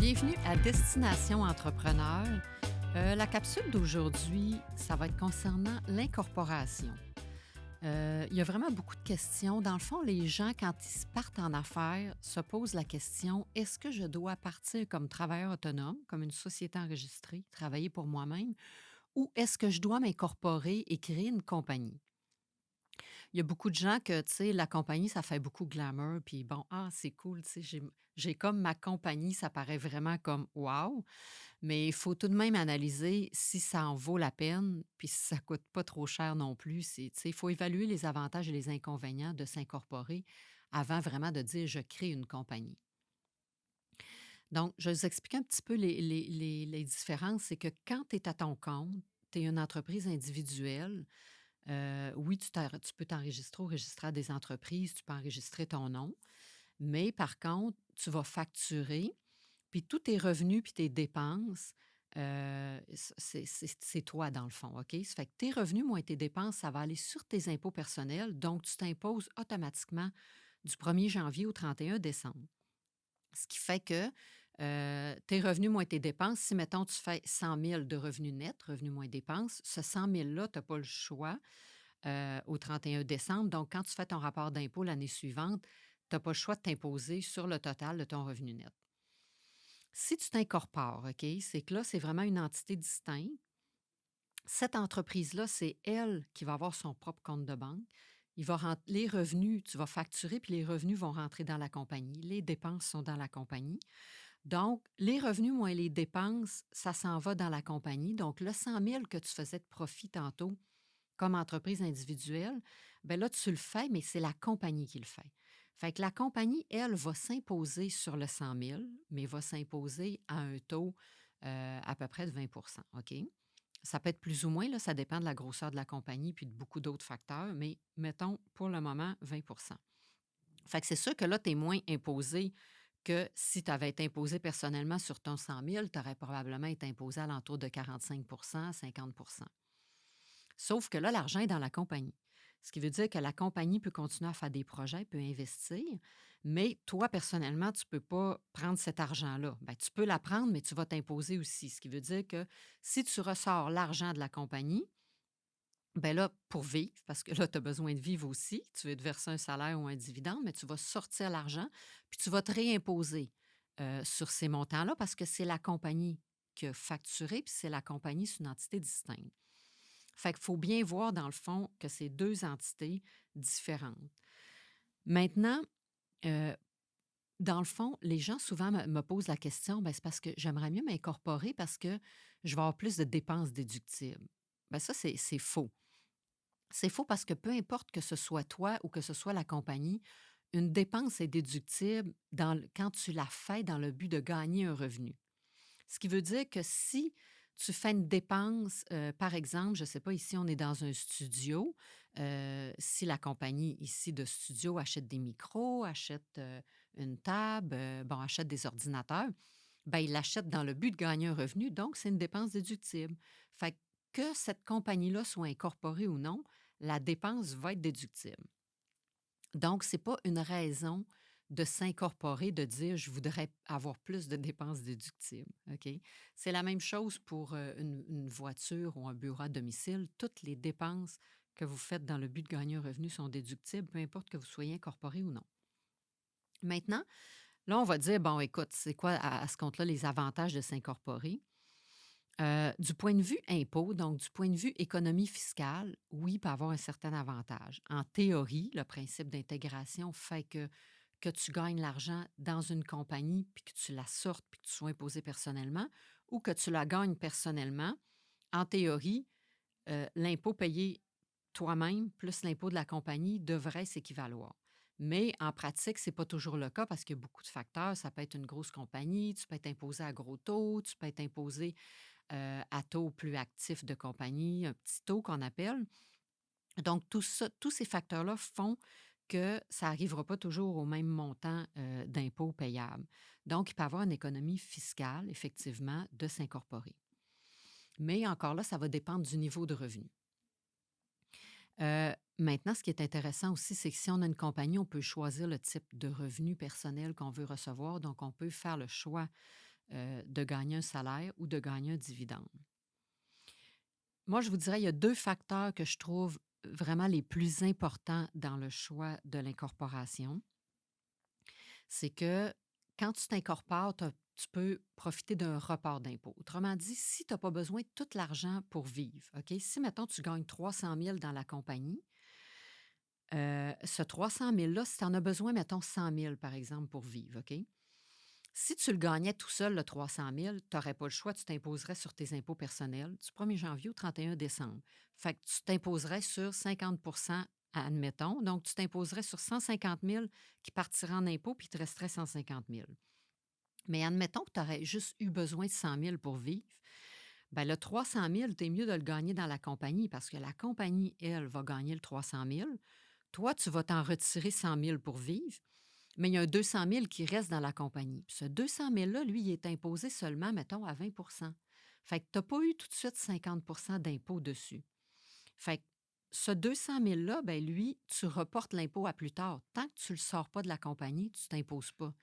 Bienvenue à Destination Entrepreneur. La capsule d'aujourd'hui, ça va être concernant l'incorporation. Il y a vraiment beaucoup de questions. Dans le fond, les gens, quand ils se partent en affaires, se posent la question, est-ce que je dois partir comme travailleur autonome, comme une société enregistrée, travailler pour moi-même, ou est-ce que je dois m'incorporer et créer une compagnie? Il y a beaucoup de gens que, tu sais, la compagnie, ça fait beaucoup glamour, puis bon, c'est cool, tu sais, j'ai comme ma compagnie, ça paraît vraiment comme wow, mais il faut tout de même analyser si ça en vaut la peine, puis si ça coûte pas trop cher non plus. Tu sais, il faut évaluer les avantages et les inconvénients de s'incorporer avant vraiment de dire je crée une compagnie. Donc, je vais vous expliquer un petit peu les différences. C'est que quand tu es à ton compte, tu es une entreprise individuelle. Oui, tu peux t'enregistrer au registre des entreprises, tu peux enregistrer ton nom, mais par contre, tu vas facturer, puis tous tes revenus puis tes dépenses, c'est toi dans le fond, OK? Ça fait que tes revenus moins tes dépenses, ça va aller sur tes impôts personnels, donc tu t'imposes automatiquement du 1er janvier au 31 décembre. Ce qui fait que tes revenus moins tes dépenses, si mettons tu fais 100 000 de revenus nets, revenus moins dépenses, ce 100 000-là, tu n'as pas le choix au 31 décembre. Donc, quand tu fais ton rapport d'impôt l'année suivante, tu n'as pas le choix de t'imposer sur le total de ton revenu net. Si tu t'incorpores, OK, c'est que là, c'est vraiment une entité distincte. Cette entreprise-là, c'est elle qui va avoir son propre compte de banque. Les revenus, tu vas facturer, puis les revenus vont rentrer dans la compagnie. Les dépenses sont dans la compagnie. Donc, les revenus moins les dépenses, ça s'en va dans la compagnie. Donc, le 100 000 que tu faisais de profit tantôt, comme entreprise individuelle, bien là, tu le fais, mais c'est la compagnie qui le fait. Fait que la compagnie, elle, va s'imposer sur le 100 000, mais va s'imposer à un taux à peu près de 20 OK? Ça peut être plus ou moins, là, ça dépend de la grosseur de la compagnie puis de beaucoup d'autres facteurs, mais mettons pour le moment 20. Fait que c'est sûr que là, tu es moins imposé que si tu avais été imposé personnellement sur ton 100 000, tu aurais probablement été imposé à l'entour de 45 50. Sauf que là, l'argent est dans la compagnie. Ce qui veut dire que la compagnie peut continuer à faire des projets, peut investir, mais toi, personnellement, tu ne peux pas prendre cet argent-là. Bien, tu peux la prendre, mais tu vas t'imposer aussi. Ce qui veut dire que si tu ressors l'argent de la compagnie, bien là, pour vivre, parce que là, tu as besoin de vivre aussi, tu veux te verser un salaire ou un dividende, mais tu vas sortir l'argent, puis tu vas te réimposer sur ces montants-là parce que c'est la compagnie qui a facturé, puis c'est la compagnie, c'est une entité distincte. Fait qu'il faut bien voir, dans le fond, que c'est deux entités différentes. Maintenant, euh, dans le fond, les gens souvent me posent la question, ben, c'est parce que j'aimerais mieux m'incorporer parce que je vais avoir plus de dépenses déductibles. Ben, ça, c'est faux. C'est faux parce que peu importe que ce soit toi ou que ce soit la compagnie, une dépense est déductible quand tu la fais dans le but de gagner un revenu. Ce qui veut dire que si tu fais une dépense, par exemple, je ne sais pas, ici, on est dans un studio. Si la compagnie ici de studio achète des micros, achète une table, achète des ordinateurs, ben il l'achète dans le but de gagner un revenu, donc c'est une dépense déductible. Fait que cette compagnie-là soit incorporée ou non, la dépense va être déductible. Donc, ce n'est pas une raison de s'incorporer, de dire je voudrais avoir plus de dépenses déductibles. OK? C'est la même chose pour une voiture ou un bureau à domicile. Toutes les dépenses que vous faites dans le but de gagner un revenu sont déductibles, peu importe que vous soyez incorporé ou non. Maintenant, là, on va dire, bon, écoute, c'est quoi à ce compte-là les avantages de s'incorporer? Du point de vue impôt, donc du point de vue économie fiscale, oui, il peut avoir un certain avantage. En théorie, le principe d'intégration fait que tu gagnes l'argent dans une compagnie, puis que tu la sortes, puis que tu sois imposé personnellement, ou que tu la gagnes personnellement. En théorie, l'impôt payé toi-même plus l'impôt de la compagnie devrait s'équivaloir. Mais en pratique, ce n'est pas toujours le cas parce qu'il y a beaucoup de facteurs. Ça peut être une grosse compagnie, tu peux être imposé à gros taux, tu peux être imposé à taux plus actif de compagnie, un petit taux qu'on appelle. Donc, tout ça, tous ces facteurs-là font que ça n'arrivera pas toujours au même montant d'impôts payables. Donc, il peut y avoir une économie fiscale, effectivement, de s'incorporer. Mais encore là, ça va dépendre du niveau de revenu. Maintenant, ce qui est intéressant aussi, c'est que si on a une compagnie, on peut choisir le type de revenu personnel qu'on veut recevoir. Donc, on peut faire le choix de gagner un salaire ou de gagner un dividende. Moi, je vous dirais, il y a 2 facteurs que je trouve vraiment les plus importants dans le choix de l'incorporation. C'est que quand tu t'incorpores, tu peux profiter d'un report d'impôt. Autrement dit, si tu n'as pas besoin de tout l'argent pour vivre, OK? Si, mettons, tu gagnes 300 000 dans la compagnie, ce 300 000-là, si tu en as besoin, mettons 100 000, par exemple, pour vivre, OK? Si tu le gagnais tout seul, le 300 000, tu n'aurais pas le choix, tu t'imposerais sur tes impôts personnels du 1er janvier au 31 décembre. Fait que tu t'imposerais sur 50 admettons. Donc, tu t'imposerais sur 150 000 qui partiraient en impôts, puis il te resterait 150 000. Mais admettons que tu aurais juste eu besoin de 100 000 pour vivre. Bien, le 300 000, tu es mieux de le gagner dans la compagnie parce que la compagnie, elle, va gagner le 300 000. Toi, tu vas t'en retirer 100 000 pour vivre, mais il y a un 200 000 qui reste dans la compagnie. Puis ce 200 000-là, lui, il est imposé seulement, mettons, à 20 Fait que tu n'as pas eu tout de suite 50 d'impôt dessus. Fait que ce 200 000-là, ben lui, tu reportes l'impôt à plus tard. Tant que tu ne le sors pas de la compagnie, tu ne t'imposes pas.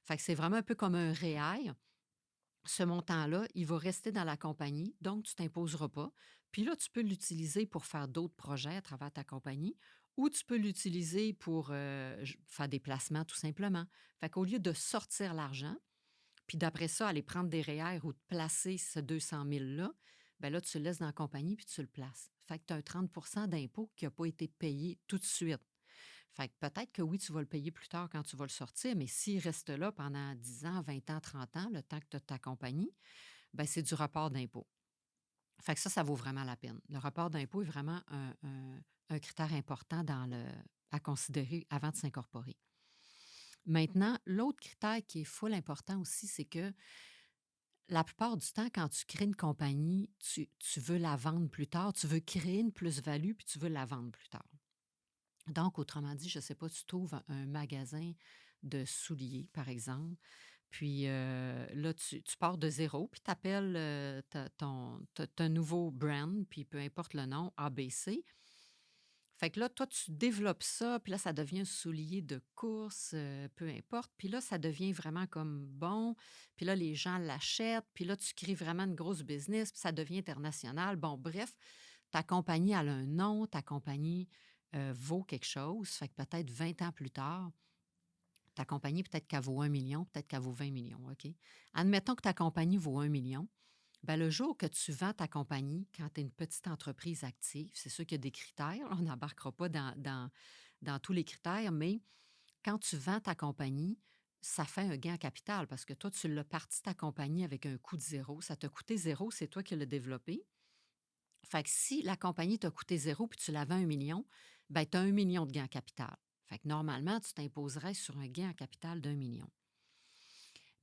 Fait que c'est vraiment un peu comme un REER. Ce montant-là, il va rester dans la compagnie, donc tu ne t'imposeras pas. Puis là, tu peux l'utiliser pour faire d'autres projets à travers ta compagnie ou tu peux l'utiliser pour faire des placements tout simplement. Fait qu'au lieu de sortir l'argent, puis d'après ça, aller prendre des REER ou de placer ce 200 000-là, bien là, tu le laisses dans la compagnie puis tu le places. Fait que tu as un 30 d'impôt qui n'a pas été payé tout de suite. Fait que peut-être que oui, tu vas le payer plus tard quand tu vas le sortir, mais s'il reste là pendant 10 ans, 20 ans, 30 ans, le temps que tu as ta compagnie, ben c'est du report d'impôt. Fait que ça vaut vraiment la peine. Le report d'impôt est vraiment un critère important à considérer avant de s'incorporer. Maintenant, l'autre critère qui est full important aussi, c'est que la plupart du temps, quand tu crées une compagnie, tu veux la vendre plus tard, tu veux créer une plus-value, puis tu veux la vendre plus tard. Donc, autrement dit, je ne sais pas, tu trouves un magasin de souliers, par exemple, puis là, tu pars de zéro, puis tu appelles ton nouveau brand, puis peu importe le nom, ABC. Fait que là, toi, tu développes ça, puis là, ça devient un soulier de course, peu importe. Puis là, ça devient vraiment comme bon. Puis là, les gens l'achètent. Puis là, tu crées vraiment une grosse business, puis ça devient international. Bon, bref, ta compagnie, elle a un nom, ta compagnie vaut quelque chose. Fait que peut-être 20 ans plus tard, ta compagnie, peut-être qu'elle vaut 1 million, peut-être qu'elle vaut 20 millions, OK? Admettons que ta compagnie vaut 1 million. Bien, le jour que tu vends ta compagnie, quand tu es une petite entreprise active, c'est sûr qu'il y a des critères. On n'embarquera pas dans tous les critères, mais quand tu vends ta compagnie, ça fait un gain en capital parce que toi, tu l'as parti ta compagnie avec un coût de zéro. Ça t'a coûté zéro, c'est toi qui l'as développé. Fait que si la compagnie t'a coûté zéro puis tu la vends 1 million, bien, tu as 1 million de gain en capital. Fait que normalement, tu t'imposerais sur un gain en capital d'1 million.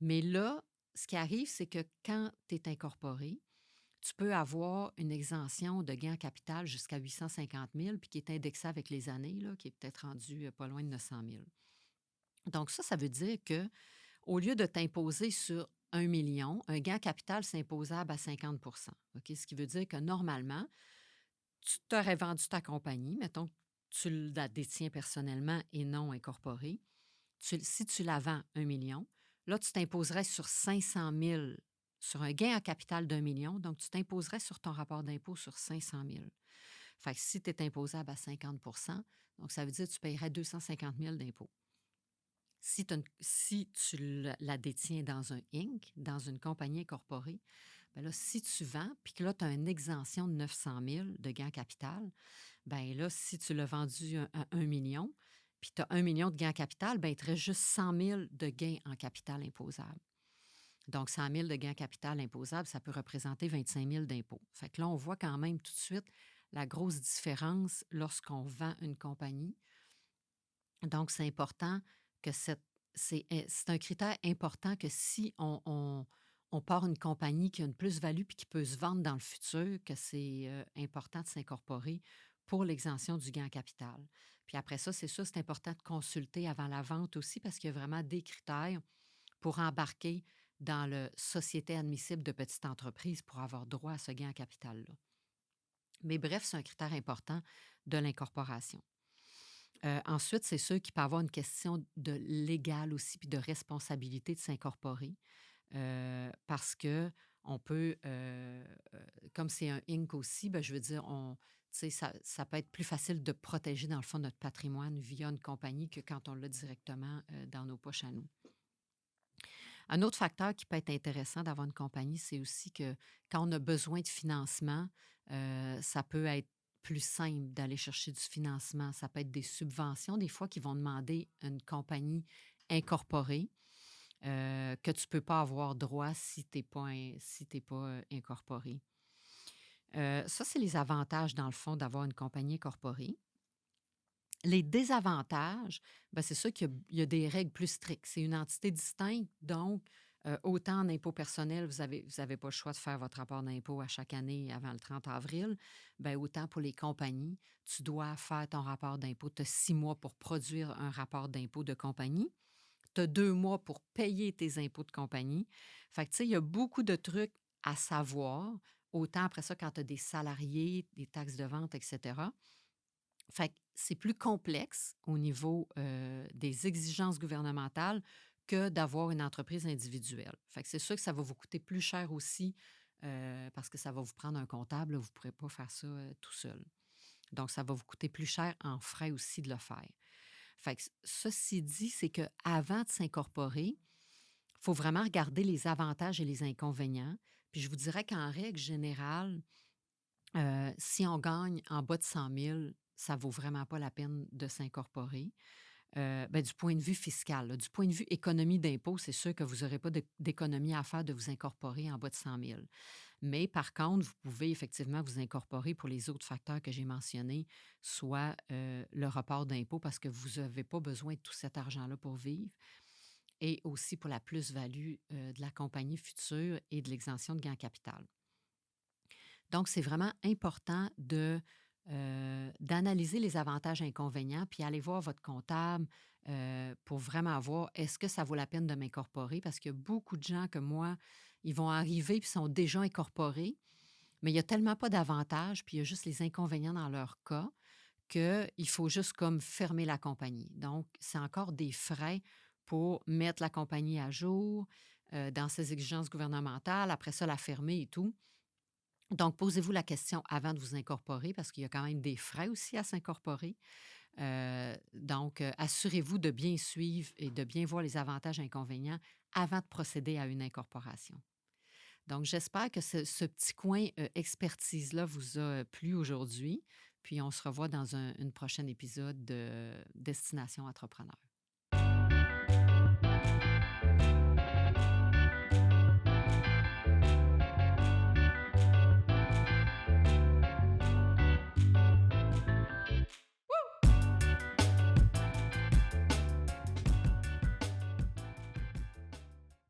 Mais là, ce qui arrive, c'est que quand tu es incorporé, tu peux avoir une exemption de gain en capital jusqu'à 850 000 puis qui est indexée avec les années, là, qui est peut-être rendu pas loin de 900 000. Donc ça veut dire que au lieu de t'imposer sur 1 million, un gain en capital, c'est imposable à 50 OK? Ce qui veut dire que normalement, tu t'aurais vendu ta compagnie, mettons que tu la détiens personnellement et non incorporée. Si tu la vends 1 million, là, tu t'imposerais sur 500 000 sur un gain en capital d'1 million. Donc, tu t'imposerais sur ton rapport d'impôt sur 500 000. Fait que si tu es imposable à 50 donc ça veut dire que tu paierais 250 000 d'impôts. Si tu la détiens dans un Inc., dans une compagnie incorporée, bien là, si tu vends, puis que là, tu as une exemption de 900 000 de gain en capital, bien là, si tu l'as vendu à 1 million, puis tu as 1 million de gain en capital, bien, il te reste juste 100 000 de gains en capital imposable. Donc, 100 000 de gain en capital imposable, ça peut représenter 25 000 d'impôts. Fait que là, on voit quand même tout de suite la grosse différence lorsqu'on vend une compagnie. Donc, c'est important que c'est un critère important que si on part une compagnie qui a une plus-value puis qui peut se vendre dans le futur, que c'est important de s'incorporer pour l'exemption du gain en capital. Puis après ça, c'est sûr, c'est important de consulter avant la vente aussi parce qu'il y a vraiment des critères pour embarquer dans le société admissible de petite entreprise pour avoir droit à ce gain en capital-là. Mais bref, c'est un critère important de l'incorporation. Ensuite, c'est sûr qu'il peut y avoir une question de légal aussi, puis de responsabilité de s'incorporer. parce que on peut, comme c'est un Inc. Aussi, ben, je veux dire, tu sais, ça peut être plus facile de protéger, dans le fond, notre patrimoine via une compagnie que quand on l'a directement dans nos poches à nous. Un autre facteur qui peut être intéressant d'avoir une compagnie, c'est aussi que quand on a besoin de financement, ça peut être plus simple d'aller chercher du financement. Ça peut être des subventions, des fois, qui vont demander une compagnie incorporée que tu ne peux pas avoir droit si tu n'es pas, si t'es pas incorporé. Ça, c'est les avantages, dans le fond, d'avoir une compagnie incorporée. Les désavantages, ben, c'est sûr qu'il y a des règles plus strictes. C'est une entité distincte, donc autant en impôt personnel, vous avez pas le choix de faire votre rapport d'impôt à chaque année avant le 30 avril, ben, autant pour les compagnies, tu dois faire ton rapport d'impôt. Tu as 6 mois pour produire un rapport d'impôt de compagnie. Tu as 2 mois pour payer tes impôts de compagnie. Fait que, tu sais, il y a beaucoup de trucs à savoir, autant après ça quand tu as des salariés, des taxes de vente, etc. Fait que c'est plus complexe au niveau des exigences gouvernementales que d'avoir une entreprise individuelle. Fait que c'est sûr que ça va vous coûter plus cher aussi parce que ça va vous prendre un comptable. Vous ne pourrez pas faire ça tout seul. Donc, ça va vous coûter plus cher en frais aussi de le faire. Fait que ceci dit, c'est qu'avant de s'incorporer, il faut vraiment regarder les avantages et les inconvénients. Puis je vous dirais qu'en règle générale, si on gagne en bas de 100 000, ça vaut vraiment pas la peine de s'incorporer. Ben, du point de vue fiscal, là. Du point de vue économie d'impôt, c'est sûr que vous n'aurez pas d'économie à faire de vous incorporer en bas de 100 000. Mais par contre, vous pouvez effectivement vous incorporer pour les autres facteurs que j'ai mentionnés, soit le report d'impôt parce que vous n'avez pas besoin de tout cet argent-là pour vivre, et aussi pour la plus-value de la compagnie future et de l'exemption de gain en capital. Donc, c'est vraiment important d'analyser les avantages et inconvénients, puis aller voir votre comptable pour vraiment voir est-ce que ça vaut la peine de m'incorporer, parce qu'il y a beaucoup de gens comme moi, ils vont arriver puis sont déjà incorporés, mais il n'y a tellement pas d'avantages, puis il y a juste les inconvénients dans leur cas qu'il faut juste comme fermer la compagnie. Donc, c'est encore des frais pour mettre la compagnie à jour dans ses exigences gouvernementales, après ça, la fermer et tout. Donc, posez-vous la question avant de vous incorporer parce qu'il y a quand même des frais aussi à s'incorporer. Donc, assurez-vous de bien suivre et de bien voir les avantages et inconvénients avant de procéder à une incorporation. Donc, j'espère que ce petit coin expertise-là vous a plu aujourd'hui. Puis, on se revoit dans un prochain épisode de Destination Entrepreneur.